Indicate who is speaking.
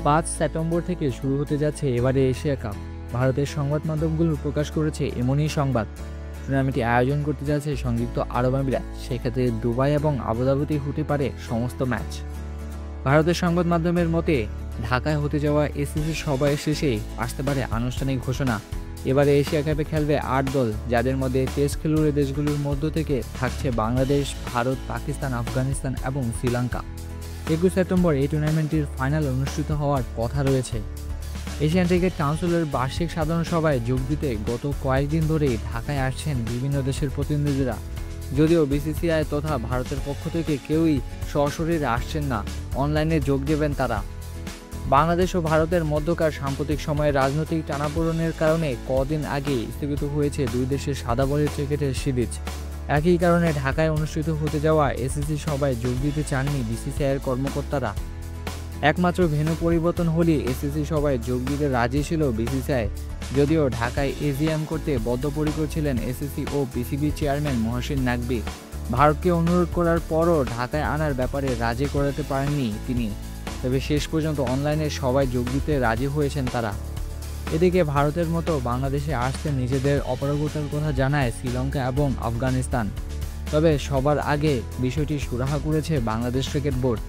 Speaker 1: 5 September থেকে শুরু হতে যাচ্ছে এবারে এশিয়া কাপ। ভারতের সংবাদ মাধ্যমগুলো প্রকাশ করেছে এমনই সংবাদ। টুর্নামেন্টটি আয়োজন করতে যাচ্ছে সংযুক্ত আরব আমিরাত। সেক্ষেত্রে দুবাই এবং আবুধাবিতেই হতে পারে সমস্ত ম্যাচ। ভারতের সংবাদ মাধ্যমের মতে ঢাকায় হতে যাওয়া এসিসি সভায় শেষেই আসতে পারে আনুষ্ঠানিক ঘোষণা। এবারে এশিয়া কাপে খেলবে 8 দল, যাদের মধ্যে টেস্ট খেলুড়ে দেশগুলোর মধ্য থেকে থাকছে বাংলাদেশ, ভারত, পাকিস্তান, আফগানিস্তান এবং শ্রীলঙ্কা। 21 সেপ্টেম্বর এই টুর্নামেন্টটির ফাইনাল অনুষ্ঠিত হওয়ার কথা রয়েছে। এশিয়ান ক্রিকেট কাউন্সিলের বার্ষিক সাধারণ সভায় যোগ দিতে গত কয়েকদিন ধরেই ঢাকায় আসছেন বিভিন্ন দেশের প্রতিনিধিরা। যদিও বিসিসিআই তথা ভারতের পক্ষ থেকে কেউই সশরীরে আসছেন না, অনলাইনে যোগ দেবেন তারা। বাংলাদেশ ও ভারতের মধ্যকার সাম্প্রতিক সময়ে রাজনৈতিক টানাপোড়েনের কারণে কদিন আগে স্থগিত হয়েছে দুই দেশের সাদা বলের ক্রিকেটের সিরিজ। একই কারণে ঢাকায় অনুষ্ঠিত হতে যাওয়া এসিসি সভায় যোগ দিতে চাননি বিসিসিআইয়ের কর্মকর্তারা। একমাত্র ভেন্যু পরিবর্তন হলেই এসিসি সভায় যোগ দিতে রাজি ছিল বিসিসিআই। যদিও ঢাকায় এজিএম করতে বদ্ধপরিকর ছিলেন এসিসি ও বিসিবি চেয়ারম্যান মহসিন নাকভি। ভারতকে অনুরোধ করার পরও ঢাকায় আনার ব্যাপারে রাজি করাতে পারেননি তিনি। তবে শেষ পর্যন্ত অনলাইনে সবাই যোগ দিতে রাজি হয়েছেন তারা। এদিকে ভারতের মতো বাংলাদেশে আসতে নিজেদের অপারগতার কথা জানায় শ্রীলঙ্কা এবং আফগানিস্তান। তবে সবার আগে বিষয়টি সুরাহা করেছে বাংলাদেশ ক্রিকেট বোর্ড।